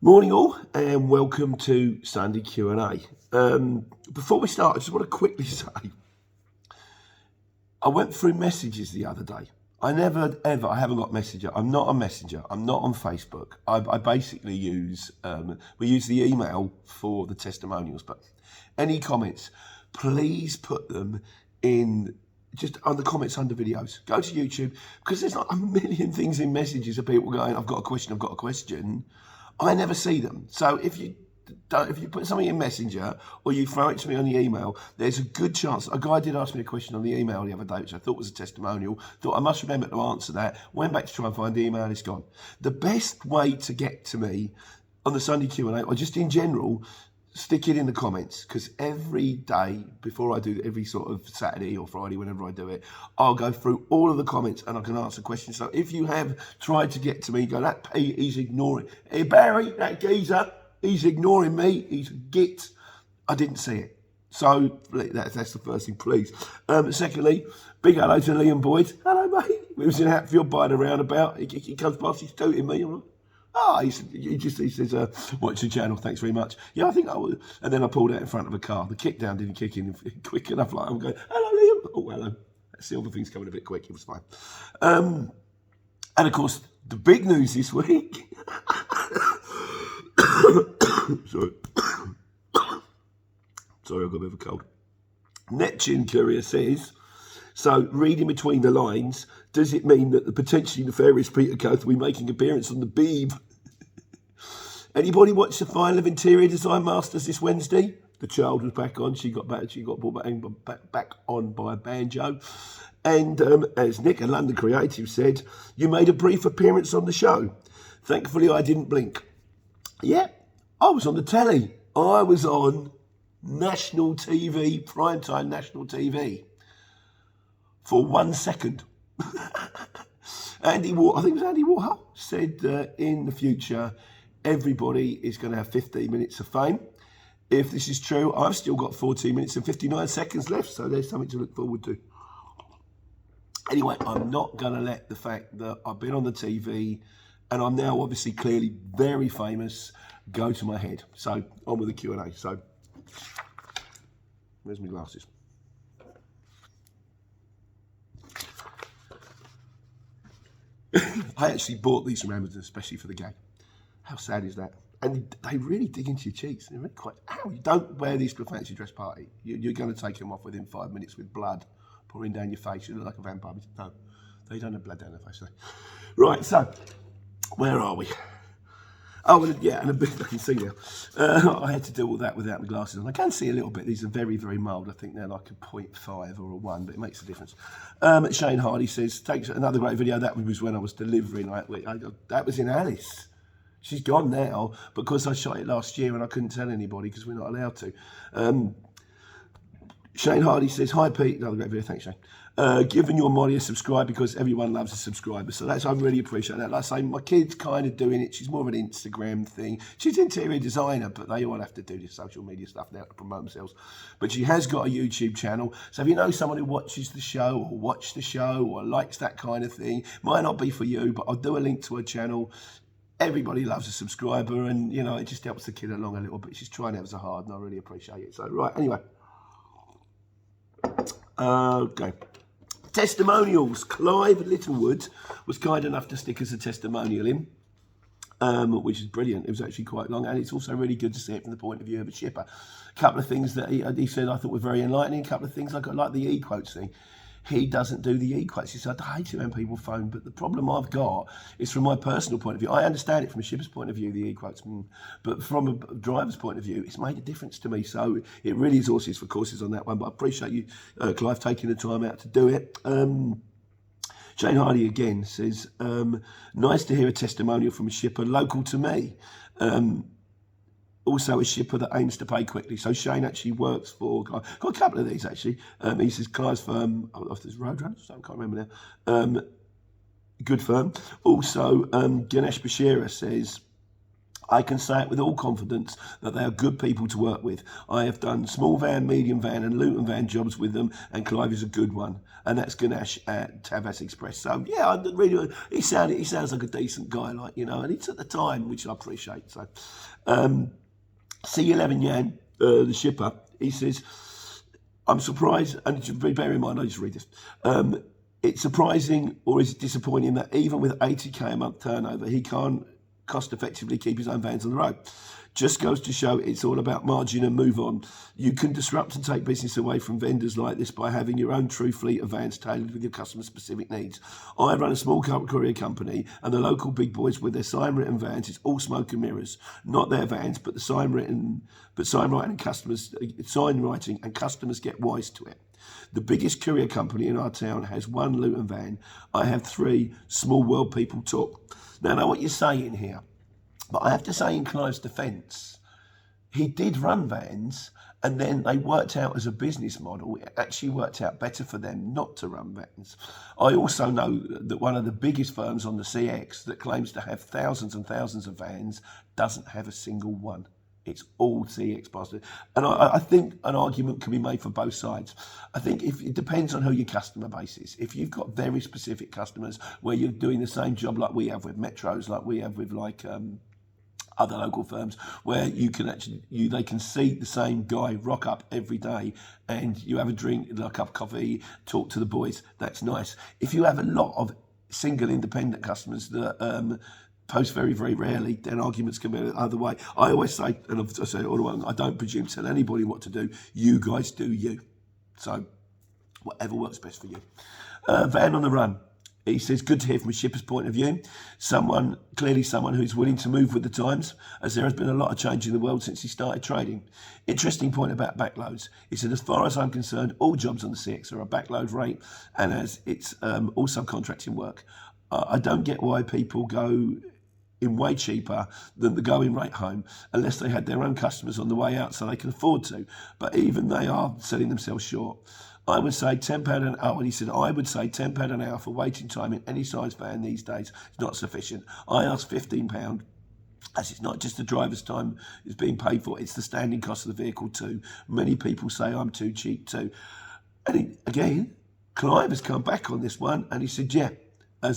Morning all, and welcome to Sunday Q&A. Before we start, I just want to quickly say, I went through messages the other day. I haven't got Messenger. I'm not on Messenger. I'm not on Facebook. I basically use, we use the email for the testimonials, but any comments, please put them in just on the comments under videos. Go to YouTube, because there's like a million things in messages of people going, I've got a question. I never see them. So if you put something in Messenger or you throw it to me on the email, there's a good chance. A guy did ask me a question on the email the other day, which I thought was a testimonial. Thought I must remember to answer that. Went back to try and find the email, it's gone. The best way to get to me on the Sunday Q&A, or just in general, stick it in the comments, because every day before I do every sort of Saturday or Friday, whenever I do it, I'll go through all of the comments and I can answer questions. So if you have tried to get to me, go, that Pete, he's ignoring. Hey Barry, that geezer, he's ignoring me. He's a git. I didn't see it. So that's the first thing, please. Secondly, big hello to Liam Boyd. Hello, mate. We was in Hatfield by the roundabout. He comes past, he's tooting me. I'm like, he says, watch the channel, thanks very much. Yeah, I think I would. And then I pulled out in front of a car. The kick down didn't kick in quick enough. Like I'm going, hello, Liam. Oh, hello. That silver thing's coming a bit quick. It was fine. And of course, the big news this week. Sorry. Sorry, I've got a bit of a cold. Neptune Courier says, so reading between the lines, does it mean that the potentially nefarious Peter Coath will be making an appearance on the Beeb? Anybody watch the final of Interior Design Masters this Wednesday? The child was back on. She got brought back on by a banjo. And as Nick at London Creative said, you made a brief appearance on the show. Thankfully, I didn't blink. Yeah, I was on the telly. I was on national TV, primetime national TV, for 1 second. I think it was Andy Warhol, said in the future, everybody is going to have 15 minutes of fame. If this is true, I've still got 14 minutes and 59 seconds left, so there's something to look forward to. Anyway, I'm not going to let the fact that I've been on the TV and I'm now obviously clearly very famous go to my head. So on with the Q&A. So where's my glasses? I actually bought these from Amazon, especially for the gag. How sad is that? And they really dig into your cheeks. They're really quite. Ow, you don't wear these to a fancy dress party. You're going to take them off within 5 minutes with blood pouring down your face. You look like a vampire. No, they don't have blood down their face. Do they? Right, so where are we? Oh, well, yeah, and a bit I can see now. I had to do all that without the glasses on. I can see a little bit. These are very, very mild. I think they're like a 0.5 or a 1, but it makes a difference. Shane Hardy says, takes another great video. That was when I was delivering. That was in Alice. She's gone now because I shot it last year and I couldn't tell anybody because we're not allowed to. Shane Hardy says, hi Pete, another great video, thanks Shane. Giving your Molly a subscribe because everyone loves a subscriber. So I really appreciate that. Like I say, my kid's kind of doing it. She's more of an Instagram thing. She's an interior designer, but they all have to do this social media stuff now to promote themselves. But she has got a YouTube channel. So if you know someone who watches the show or watched the show or likes that kind of thing, might not be for you, but I'll do a link to her channel. Everybody loves a subscriber and, you know, it just helps the kid along a little bit. She's trying ever so hard and I really appreciate it. So, right, anyway. Okay. Testimonials. Clive Littlewood was kind enough to stick us a testimonial in, which is brilliant. It was actually quite long, and it's also really good to see it from the point of view of a shipper. A couple of things that he said I thought were very enlightening. A couple of things like the e-quotes thing. He doesn't do the e-quotes. He said, I hate it when people phone, but the problem I've got is from my personal point of view. I understand it from a shipper's point of view, the e-quotes, but from a driver's point of view, it's made a difference to me. So it really is horses for courses on that one, but I appreciate you, Clive, taking the time out to do it. Shane Hardy again says, nice to hear a testimonial from a shipper local to me. Also a shipper that aims to pay quickly. So Shane actually works for, got a couple of these actually. He says Clive's firm, off this Roadrunners, I can't remember now. Good firm. Also, Ganesh Bashira says, I can say it with all confidence that they are good people to work with. I have done small van, medium van and Luton van jobs with them, and Clive is a good one. And that's Ganesh at Tavas Express. So yeah, I really, he sounds like a decent guy, like, you know, and it's at the time, which I appreciate. So C11 Yan, the shipper, he says, I'm surprised, and bear in mind, I just read this. It's surprising, or is it disappointing, that even with 80k a month turnover, he can't cost effectively keep his own vans on the road? Just goes to show it's all about margin and move on. You can disrupt and take business away from vendors like this by having your own true fleet of vans tailored with your customer specific needs. I run a small courier company, and the local big boys with their sign written vans, it's all smoke and mirrors. Not their vans, but the sign writing and customers get wise to it. The biggest courier company in our town has one Luton van. I have 3. Small world, people talk. Now I know what you're saying here, but I have to say, in Clive's defence, he did run vans, and then they worked out as a business model. It actually worked out better for them not to run vans. I also know that one of the biggest firms on the CX that claims to have thousands and thousands of vans doesn't have a single one. It's all CX bastard. And I think an argument can be made for both sides. I think if it depends on who your customer base is. If you've got very specific customers where you're doing the same job like we have with metros, like we have with like other local firms, where you can actually, they can see the same guy rock up every day, and you have a drink, like a cup of coffee, talk to the boys, that's nice. If you have a lot of single independent customers that post very, very rarely, then arguments can be the other way. I always say, and I say it all the way, I don't presume to tell anybody what to do. You guys do you. So whatever works best for you. Van on the run. He says, good to hear from a shipper's point of view. Clearly someone who's willing to move with the times, as there has been a lot of change in the world since he started trading. Interesting point about backloads. He said, as far as I'm concerned, all jobs on the CX are a backload rate, and as it's all subcontracting work. I don't get why people go in way cheaper than the going rate home, unless they had their own customers on the way out so they can afford to. But even they are selling themselves short. I would say £10 an hour, and he said, I would say £10 an hour for waiting time in any size van these days is not sufficient. I asked £15, as it's not just the driver's time is being paid for, it's the standing cost of the vehicle too. Many people say I'm too cheap too. And again, Clive has come back on this one, and he said, yeah, I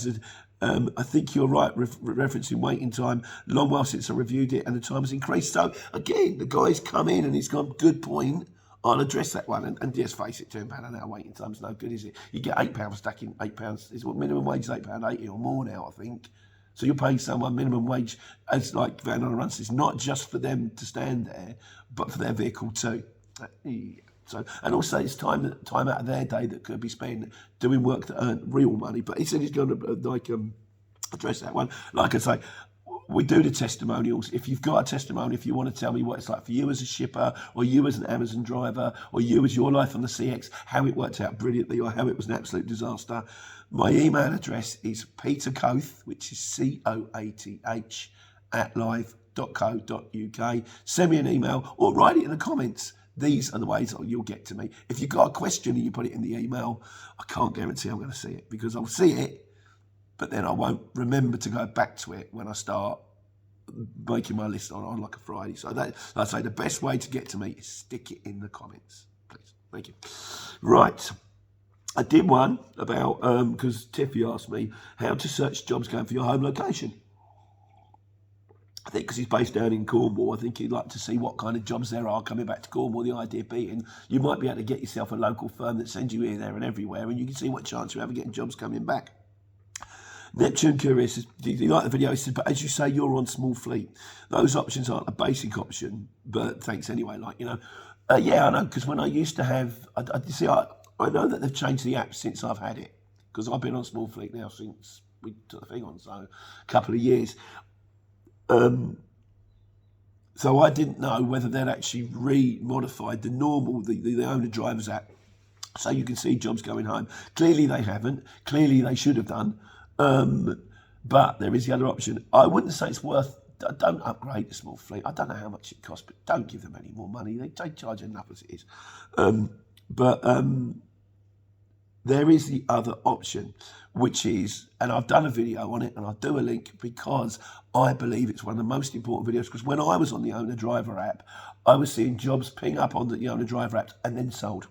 think you're right, referencing waiting time. Long while since I reviewed it, and the time has increased. So again, the guy's come in and he's gone, good point. I'll address that one. And just face it, £10 an hour waiting time's no good, is it? You get £8 stacking, £8. Is what minimum wage is £8.80 or more now, I think. So you're paying someone minimum wage, as like Van on a Run says, not just for them to stand there, but for their vehicle too. So, and also it's time out of their day that could be spent doing work that earn real money. But he said he's going to address that one. Like I say, we do the testimonials. If you've got a testimony, if you want to tell me what it's like for you as a shipper, or you as an Amazon driver, or you as your life on the CX, how it worked out brilliantly, or how it was an absolute disaster, my email address is petercoath, which is COATH @live.co.uk. Send me an email or write it in the comments. These are the ways you'll get to me. If you've got a question and you put it in the email, I can't guarantee I'm going to see it, because I'll see it, but then I won't remember to go back to it when I start making my list on like a Friday. So that, I say, the best way to get to me is stick it in the comments, please. Thank you. Right. I did one about, because Tiffy asked me how to search jobs going for your home location. I think because he's based down in Cornwall, I think he'd like to see what kind of jobs there are coming back to Cornwall. The idea being you might be able to get yourself a local firm that sends you here, there and everywhere, and you can see what chance you have of getting jobs coming back. Neptune Curious says, do you like the video? He says, but as you say, you're on small fleet. Those options aren't a basic option, but thanks anyway. Like, you know, yeah, I know, because when I used to have, I know that they've changed the app since I've had it, because I've been on small fleet now since we took the thing on, so a couple of years. So I didn't know whether they'd actually re-modified the normal, the owner driver's app, so you can see jobs going home. Clearly they haven't. Clearly they should have done. But there is the other option. I wouldn't say it's worth. Don't upgrade the small fleet. I don't know how much it costs, but don't give them any more money. They charge enough as it is. there is the other option, which is, and I've done a video on it, and I'll do a link because I believe it's one of the most important videos, because when I was on the Owner Driver app, I was seeing jobs ping up on the Owner Driver app and then sold.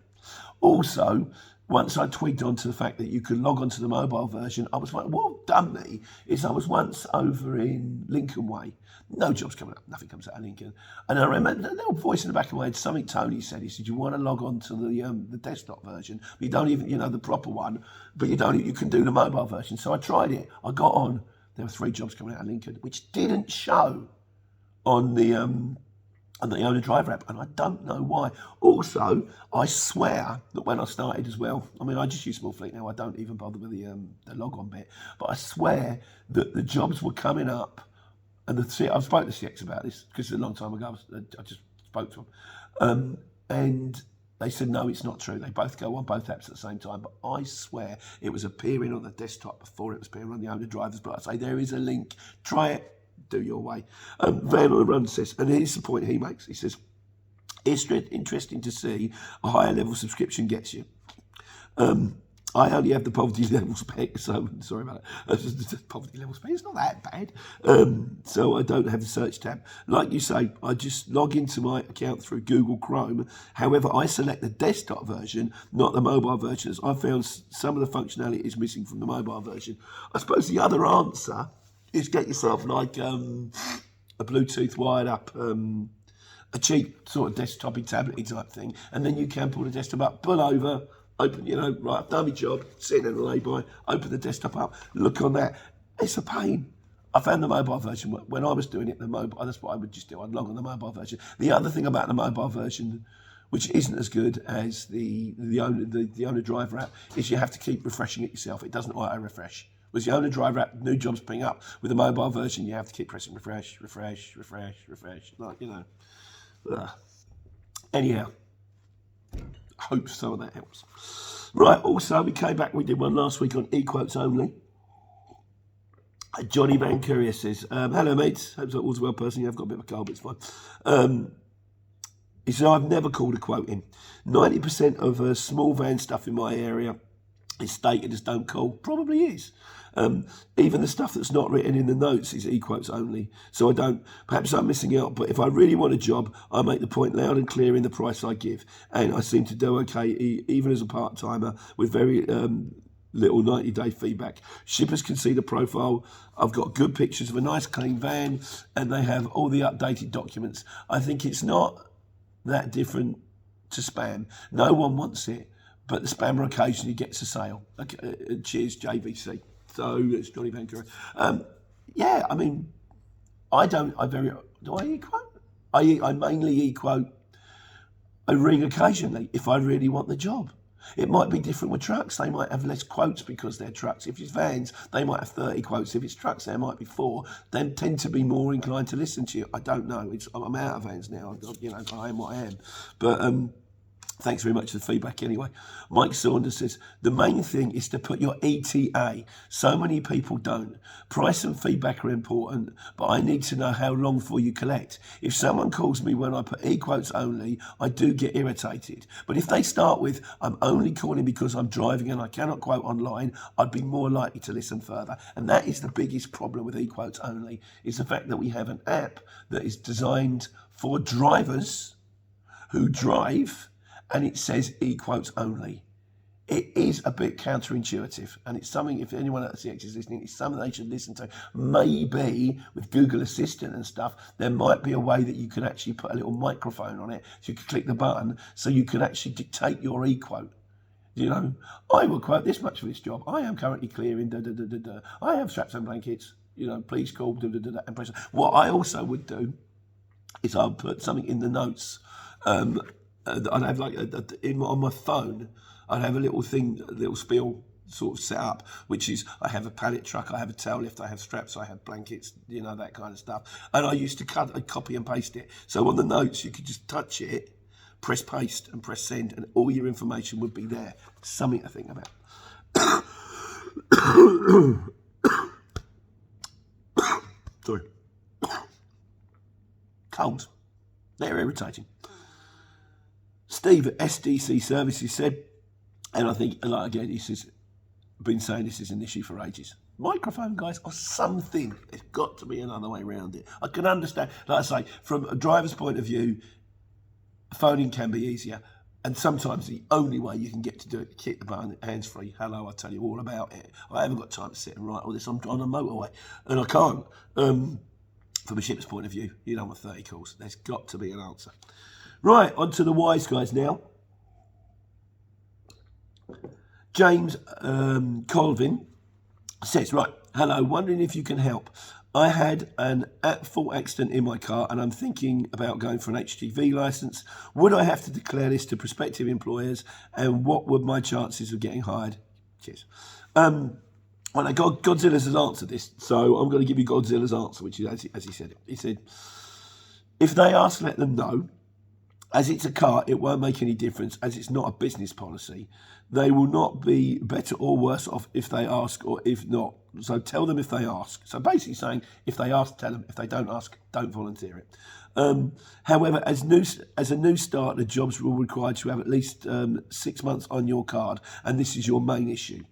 Also, once I tweaked onto the fact that you could log onto the mobile version, I was like, what done me is I was once over in Lincoln Way. No jobs coming up, nothing comes out of Lincoln. And I remember the little voice in the back of my head, something Tony said. He said, you want to log on to the desktop version, but you don't even, the proper one, but you can do the mobile version. So I tried it. I got on. There were 3 jobs coming out of Lincoln, which didn't show on the Owner Driver app, and I don't know why. Also, I swear that when I started as well, I mean, I just use Small Fleet now. I don't even bother with the log on bit, but I swear that the jobs were coming up. And I've spoken to CX about this because it's a long time ago. I just spoke to them. And they said, no, it's not true. They both go on both apps at the same time. But I swear it was appearing on the desktop before it was appearing on the Owner Drivers. But I say there is a link. Try it. Do your way. Van on the Run says, and here's the point he makes. He says, it's interesting to see a higher level subscription gets you. I only have the poverty level spec, so sorry about that. Poverty level spec, it's not that bad. So I don't have the search tab. Like you say, I just log into my account through Google Chrome. However, I select the desktop version, not the mobile version, as I found some of the functionality is missing from the mobile version. I suppose the other answer is get yourself like a Bluetooth wired up, a cheap sort of desktop-y, tablet-y type thing, and then you can pull the desktop up, pull over, open, right, I've done my job, sitting in the lay-by, open the desktop up, look on that. It's a pain. I found the mobile version, when I was doing it, that's what I would just do, I'd log on the mobile version. The other thing about the mobile version, which isn't as good as the Owner Driver app, is you have to keep refreshing it yourself. It doesn't auto-refresh. With the Owner Driver app, new jobs ping up. With the mobile version, you have to keep pressing refresh. Like, Anyhow, I hope some of that helps. Right, also, we came back, we did one last week on e-quotes only. Johnny Van Courier says, hello, mates. Hope all's well, personally. I've got a bit of a cold, but it's fine. He said, I've never called a quote in. 90% of small van stuff in my area is stated as don't call. Probably is. Even the stuff that's not written in the notes is e-quotes only. So I don't, perhaps I'm missing out, but if I really want a job, I make the point loud and clear in the price I give. And I seem to do okay, even as a part-timer, with very little 90-day feedback. Shippers can see the profile. I've got good pictures of a nice clean van, and they have all the updated documents. I think it's not that different to spam. No one wants it, but the spammer occasionally gets a sale. Okay, cheers, JVC. So it's Johnny Van Courier. Yeah, I mean, do I e-quote? I mainly e-quote. I ring occasionally if I really want the job. It might be different with trucks. They might have less quotes because they're trucks. If it's vans, they might have 30 quotes. If it's trucks, there might be 4. They tend to be more inclined to listen to you. I don't know. I'm out of vans now. I am what I am. But thanks very much for the feedback anyway. Mike Saunders says, the main thing is to put your ETA. So many people don't. Price and feedback are important, but I need to know how long for you collect. If someone calls me when I put e-quotes only, I do get irritated. But if they start with, I'm only calling because I'm driving and I cannot quote online, I'd be more likely to listen further. And that is the biggest problem with e-quotes only, is the fact that we have an app that is designed for drivers who drive, and it says e-quotes only. It is a bit counterintuitive, and it's something, if anyone at CX is listening, it's something they should listen to. Maybe with Google Assistant and stuff, there might be a way that you can actually put a little microphone on it, so you can click the button, so you can actually dictate your e-quote. I will quote this much for this job. I am currently clearing, I have straps and blankets, please call, and press. What I also would do is I'll put something in the notes. I'd have on my phone, I'd have a little spiel sort of set up, which is I have a pallet truck, I have a tail lift, I have straps, I have blankets, that kind of stuff. And I used to copy and paste it. So on the notes, you could just touch it, press paste and press send, and all your information would be there. Something to think about. Sorry. Colds. They're irritating. Steve at SDC Services said, And I think, like again, this has been saying this is an issue for ages. Microphone guys or something. There's got to be another way around it. I can understand, like I say, from a driver's point of view, phoning can be easier. And sometimes the only way you can get to do it, keep the button hands free. Hello, I'll tell you all about it. I haven't got time to sit and write all this. I'm on a motorway and I can't. From a ship's point of view, you don't want 30 calls. There's got to be an answer. Right, on to the wise guys now. James Colvin says, right, hello, wondering if you can help. I had an at-fault accident in my car and I'm thinking about going for an HGV licence. Would I have to declare this to prospective employers and what would my chances of getting hired? Cheers. Well, Godzilla's has answered this, so I'm going to give you Godzilla's answer, which is as he said it. He said, if they ask, let them know. As it's a car, it won't make any difference, as it's not a business policy. They will not be better or worse off if they ask or if not. So tell them if they ask. So basically saying, if they ask, tell them. If they don't ask, don't volunteer it. However, as a new start, the jobs will require you to have at least 6 months on your card, and this is your main issue.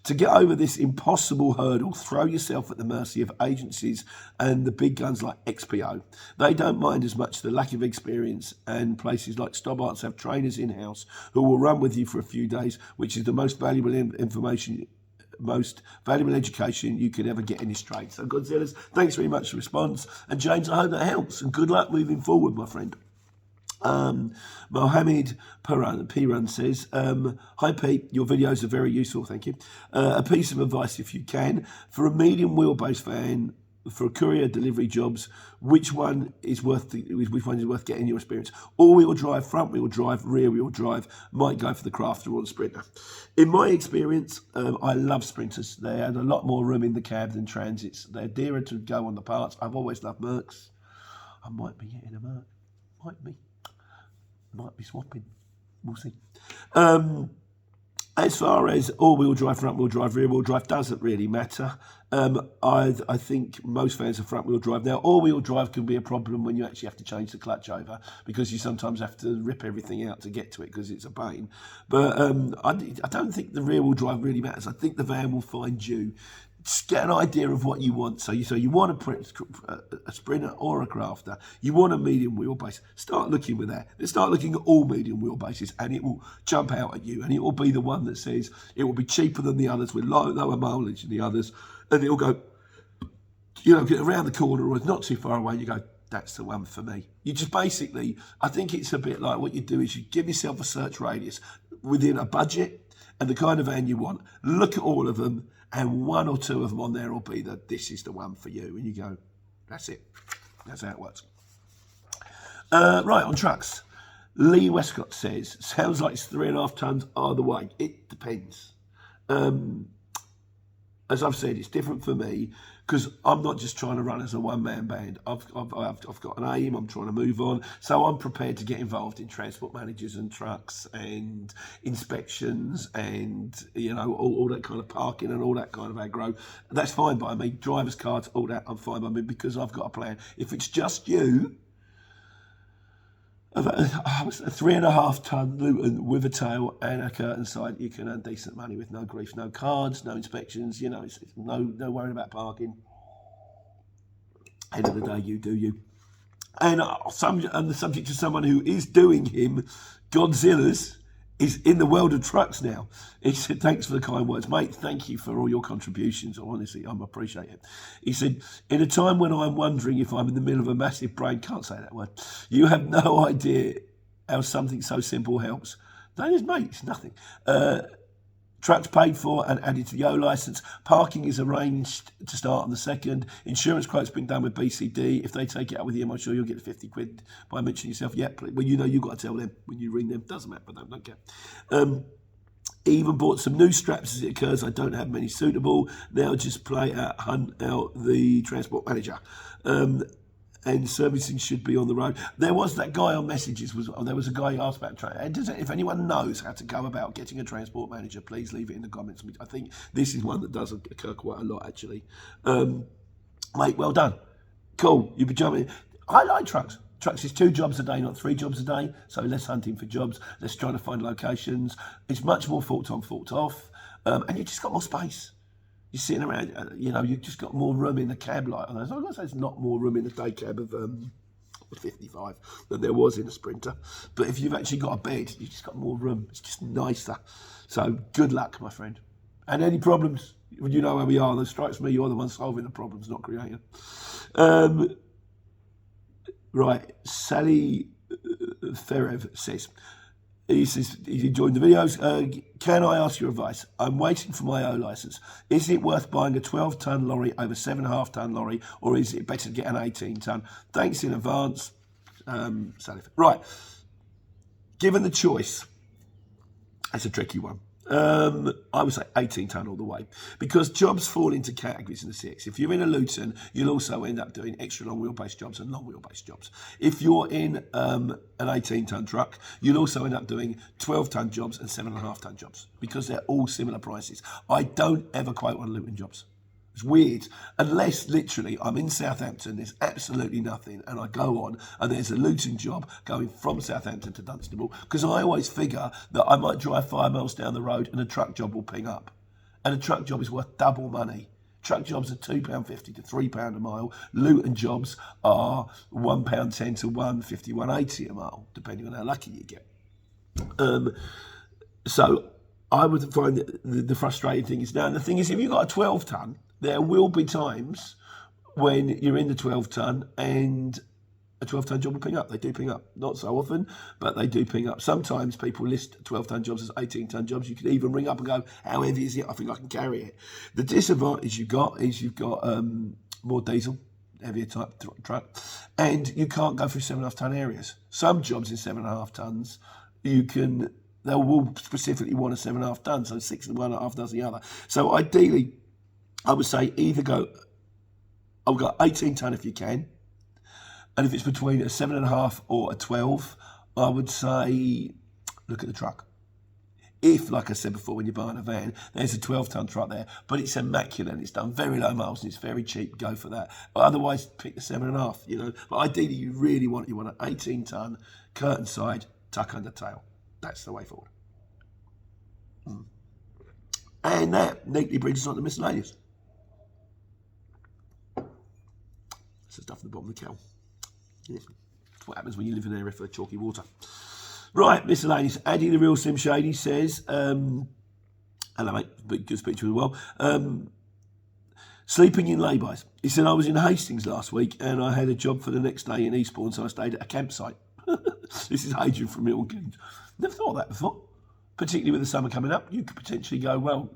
To get over this impossible hurdle, throw yourself at the mercy of agencies and the big guns like XPO. They don't mind as much the lack of experience, and places like Stobarts have trainers in-house who will run with you for a few days, which is the most valuable information, most valuable education you could ever get in this trade. So Godzilla's, thanks very much for the response. And James, I hope that helps, and good luck moving forward, my friend. Mohammed Piran says, hi Pete, your videos are very useful, thank you. A piece of advice if you can, for a medium wheelbase van, for courier delivery jobs, which one is worth getting your experience? All-wheel drive, front-wheel drive, rear-wheel drive, might go for the Crafter or the Sprinter. In my experience, I love Sprinters. They had a lot more room in the cab than Transits. They're dearer to go on the parts. I've always loved Mercs. I might be getting a Merc. Might be swapping. We'll see. As far as all-wheel drive, front-wheel drive, rear-wheel drive, doesn't really matter. I think most fans are front-wheel drive. Now, all-wheel drive can be a problem when you actually have to change the clutch over, because you sometimes have to rip everything out to get to it because it's a pain. But I don't think the rear-wheel drive really matters. I think the van will find you. Just get an idea of what you want. So you want a Sprinter or a Crafter. You want a medium wheelbase. Start looking with that. Then start looking at all medium wheelbases, and it will jump out at you. And it will be the one that says it will be cheaper than the others, with lower mileage than the others. And it will go, get around the corner or it's not too far away. And you go, that's the one for me. You just basically, I think it's a bit like what you do is you give yourself a search radius within a budget and the kind of van you want. Look at all of them. And one or two of them on there will be that this is the one for you. And you go, that's it. That's how it works. Right, on trucks. Lee Westcott says, sounds like it's 3.5 tons either way. It depends. As I've said, it's different for me because I'm not just trying to run as a one-man band. I've got an aim. I'm trying to move on. So I'm prepared to get involved in transport managers and trucks and inspections and, all that kind of parking and all that kind of aggro. That's fine by me. Driver's cards, all that, I'm fine by me because I've got a plan. If it's just you, a 3.5 ton Luton with a tail and a curtain side, you can earn decent money with no grief, no cards, no inspections, it's no worrying about parking. End of the day, you do you. And the subject of someone who is doing him, Godzilla's, is in the world of trucks now. He said, thanks for the kind words. Mate, thank you for all your contributions. Honestly, I appreciate it. He said, in a time when I'm wondering if I'm in the middle of a massive brain, can't say that word, you have no idea how something so simple helps. That is, mate, it's nothing. Trucks paid for and added to the O licence. Parking is arranged to start on the 2nd. Insurance quote's been done with BCD. If they take it out with you, I'm sure you'll get 50 quid by mentioning yourself. Yeah, well, you've got to tell them when you ring them. Doesn't matter, but don't care. Even bought some new straps as it occurs. I don't have many suitable. Now just hunt out the transport manager. And servicing should be on the road. There was that guy on messages. There was a guy who asked about if anyone knows how to go about getting a transport manager, please leave it in the comments. I think this is one that does occur quite a lot, actually. Mate, well done. Cool. You'll be jumping. I like trucks. Trucks is 2 jobs a day, not 3 jobs a day. So less hunting for jobs, less trying to find locations. It's much more fault on, fault off. And you've just got more space. You're sitting around, you've just got more room in the cab. Like, I'm going to say there's not more room in the day cab of 55 than there was in a Sprinter. But if you've actually got a bed, you've just got more room. It's just nicer. So good luck, my friend. And any problems, you know where we are. That strikes me you're the one solving the problems, not creating. Right, Sally Ferev says, he enjoyed the videos. Can I ask your advice? I'm waiting for my O licence. Is it worth buying a 12-tonne lorry over 7.5-tonne lorry, or is it better to get an 18-tonne? Thanks in advance, Sally. Right, given the choice, that's a tricky one. I would say 18-tonne all the way, because jobs fall into categories in the 6. If you're in a Luton, you'll also end up doing extra long wheelbase jobs and long wheelbase jobs. If you're in an 18-tonne truck, you'll also end up doing 12-tonne jobs and 7.5-tonne jobs, because they're all similar prices. I don't ever quote on Luton jobs. It's weird, unless literally I'm in Southampton, there's absolutely nothing, and I go on and there's a Luton job going from Southampton to Dunstable, because I always figure that I might drive 5 miles down the road and a truck job will ping up. And a truck job is worth double money. Truck jobs are £2.50 to £3 a mile. Luton jobs are £1.10 to £1.50, £1.80 a mile, depending on how lucky you get. So I would find that the frustrating thing is now, and the thing is, if you've got a 12-tonne, there will be times when you're in the 12-tonne and a 12-tonne job will ping up. They do ping up. Not so often, but they do ping up. Sometimes people list 12-tonne jobs as 18-tonne jobs. You can even ring up and go, how heavy is it? I think I can carry it. The disadvantage you've got is you've got more diesel, heavier type truck, and you can't go through 7.5-tonne areas. Some jobs in 7.5 tonnes, they will specifically want a 7.5 tonne, so 6 and 1.5 does the other. So ideally, I would say either go 18-tonne if you can, and if it's between a 7.5 or a 12, I would say look at the truck. If, like I said before, when you're buying a van, there's a 12-tonne truck there, but it's immaculate and it's done very low miles and it's very cheap, go for that. But otherwise, pick the 7.5, But ideally, you want an 18-tonne, curtain side, tuck under tail. That's the way forward. And that neatly brings us on to miscellaneous. That's the stuff at the bottom of the kettle. Yeah. That's what happens when you live in an area for chalky water. Right, miscellaneous. Addy the Real Sim Shady says, hello mate, good to speak to you as well. Sleeping in lay-bys. He said, I was in Hastings last week and I had a job for the next day in Eastbourne, so I stayed at a campsite. This is Adrian from Milton Keynes. Never thought of that before. Particularly with the summer coming up, you could potentially go, well,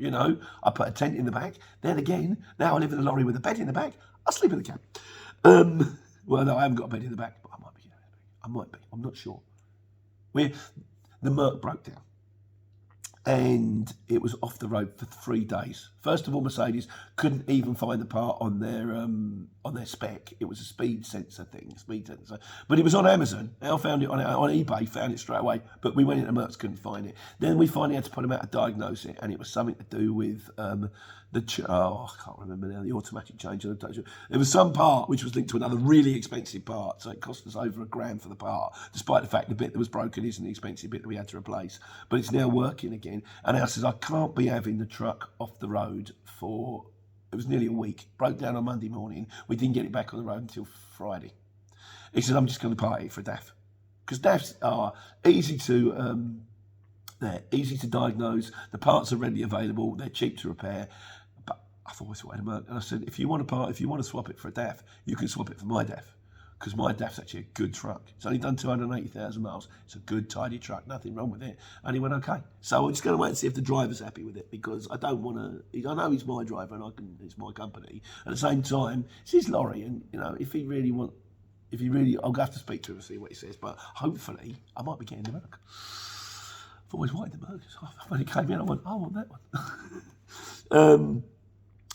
I put a tent in the back. Then again, now I live in a lorry with a bed in the back. I'll sleep in the camp. Well, no, I haven't got a bed in the back, but I might be. I'm not sure. The Merc broke down. And it was off the road for 3 days. First of all, Mercedes couldn't even find the part on their spec. It was a speed sensor. But it was on Amazon. Al found it on eBay, found it straight away. But we went into Mercs, couldn't find it. Then we finally had to put them out to diagnose it, and it was something to do with I can't remember now, the automatic change. There was some part which was linked to another really expensive part, so it cost us over £1,000 for the part, despite the fact the bit that was broken isn't the expensive bit that we had to replace. But it's now working again. And Al says, I can't be having the truck off the road for, it was nearly a week. Broke down on Monday morning. We didn't get it back on the road until Friday. He said, I'm just going to party for DAF. Because DAFs are easy to diagnose. The parts are readily available. They're cheap to repair. But I've always wanted a Merc. And I said, if you want to swap it for a DAF, you can swap it for my DAF. Because my DAF's actually a good truck. It's only done 280,000 miles. It's a good, tidy truck. Nothing wrong with it. And he went, okay. So I'm just going to wait and see if the driver's happy with it, because I don't want to. I know he's my driver and it's my company. At the same time, it's his lorry, and if he really, I'll have to speak to him and see what he says. But hopefully, I might be getting the Merc. I've always wanted the Merc. When he came in, I went, I want that one.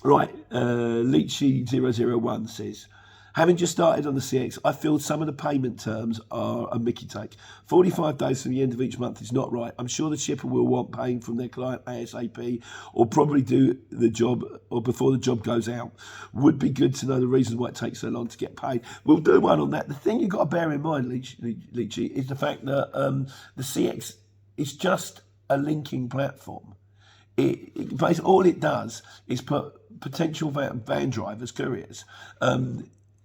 Right, Leachy001 says, Having just started on the CX, I feel some of the payment terms are a mickey take. 45 days from the end of each month is not right. I'm sure the shipper will want paying from their client ASAP or probably do the job or before the job goes out. Would be good to know the reasons why it takes so long to get paid. We'll do one on that. The thing you've got to bear in mind, Leachy, is the fact that the CX is just a linking platform. Basically, all it does is put potential van drivers, couriers,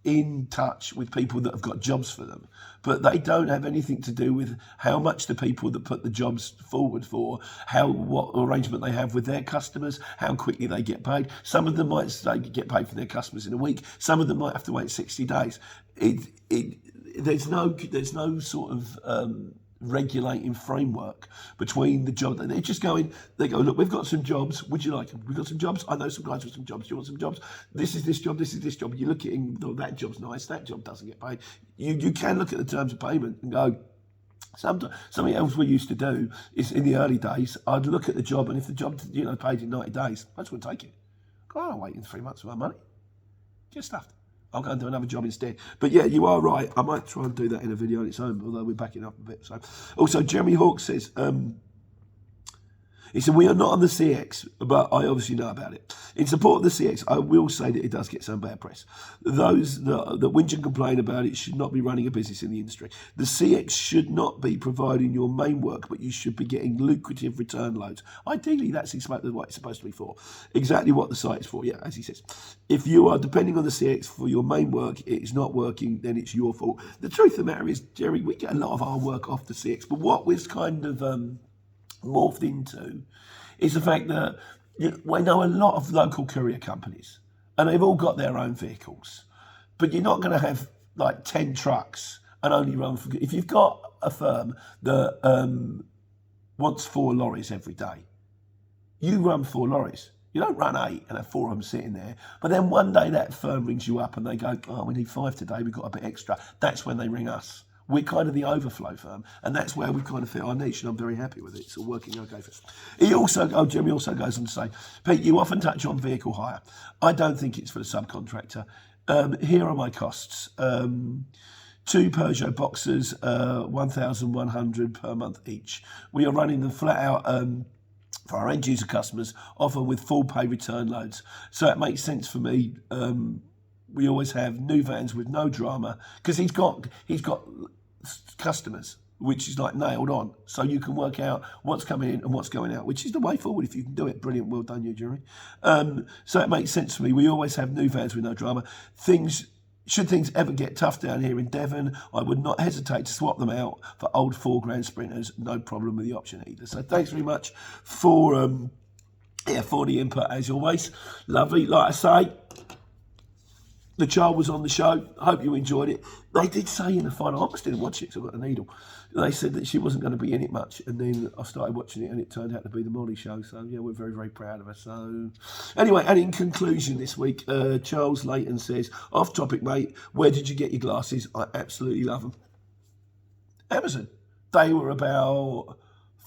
in touch with people that have got jobs for them, but they don't have anything to do with how much the people that put the jobs forward for, what arrangement they have with their customers, how quickly they get paid. Some of them might say get paid for their customers in a week. Some of them might have to wait 60 days. There's no sort of regulating framework between the job. They're just going, they go, look, we've got some jobs. Would you like them? We've got some jobs. I know some guys with some jobs. Do you want some jobs? This is this job. This is this job. You look at it, oh, that job's nice. That job doesn't get paid. You can look at the terms of payment and go, something else we used to do is in the early days, I'd look at the job, and if the job, paid in 90 days, I just wouldn't take it. God, I'm waiting 3 months for my money. Just stuffed. I'll go and do another job instead. But yeah, you are right. I might try and do that in a video on its own, although we're backing up a bit. So, also, Jeremy Hawke says, he said, we are not on the CX, but I obviously know about it. In support of the CX, I will say that it does get some bad press. Those that whinge and complain about it should not be running a business in the industry. The CX should not be providing your main work, but you should be getting lucrative return loads. Ideally, that's what it's supposed to be for. Exactly what the site is for, yeah, as he says. If you are depending on the CX for your main work, it is not working, then it's your fault. The truth of the matter is, Jerry, we get a lot of our work off the CX, but what was kind of morphed into is the fact that we know a lot of local courier companies and they've all got their own vehicles, but you're not going to have like 10 trucks and only run for, if you've got a firm that wants 4 lorries every day, you run 4 lorries. You don't run 8 and have 4 of them sitting there. But then one day that firm rings you up and they go, oh, we need 5 today, we've got a bit extra. That's when they ring us. We're kind of the overflow firm, and that's where we kind of fit our niche, and I'm very happy with it. It's all working okay for us. Jimmy also goes on to say, Pete, you often touch on vehicle hire. I don't think it's for the subcontractor. Here are my costs. 2 Peugeot Boxers, 1,100 per month each. We are running them flat out for our end user customers, often with full pay return loads. So it makes sense for me. We always have new vans with no drama because he's got customers, which is like nailed on. So you can work out what's coming in and what's going out, which is the way forward if you can do it. Brilliant. Well done, you, Jerry. So it makes sense for me. We always have new vans with no drama. Should things ever get tough down here in Devon, I would not hesitate to swap them out for old 4 Grand Sprinters. No problem with the option either. So thanks very much for the input as always. Lovely. Like I say, the child was on the show. I hope you enjoyed it. They did say in the final, I almost didn't watch it, so I got a needle. They said that she wasn't going to be in it much, and then I started watching it, and it turned out to be the Molly show. So yeah, we're very, very proud of her. So anyway, and in conclusion this week, Charles Layton says, off topic, mate, where did you get your glasses? I absolutely love them. Amazon. They were about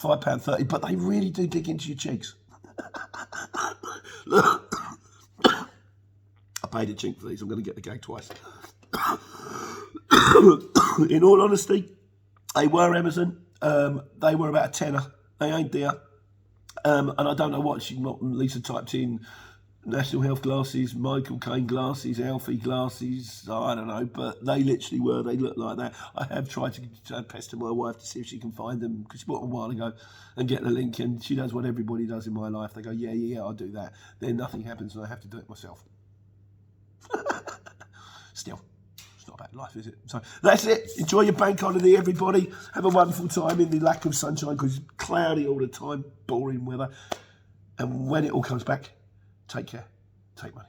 £5.30, but they really do dig into your cheeks. Look. I paid a chink for these. I'm going to get the gag twice. In all honesty, they were Amazon. They were about a tenner. They ain't dear. And I don't know what Lisa typed in. National Health glasses, Michael Caine glasses, Alfie glasses, I don't know, but they literally were. They looked like that. I have tried to pester my wife to see if she can find them, because she bought them a while ago, and get the link, and she does what everybody does in my life. They go, yeah, I'll do that. Then nothing happens, and I have to do it myself. Still, it's not about life, is it? So that's it. Enjoy your bank holiday, everybody. Have a wonderful time in the lack of sunshine, because it's cloudy all the time, boring weather. And when it all comes back, take care, take money.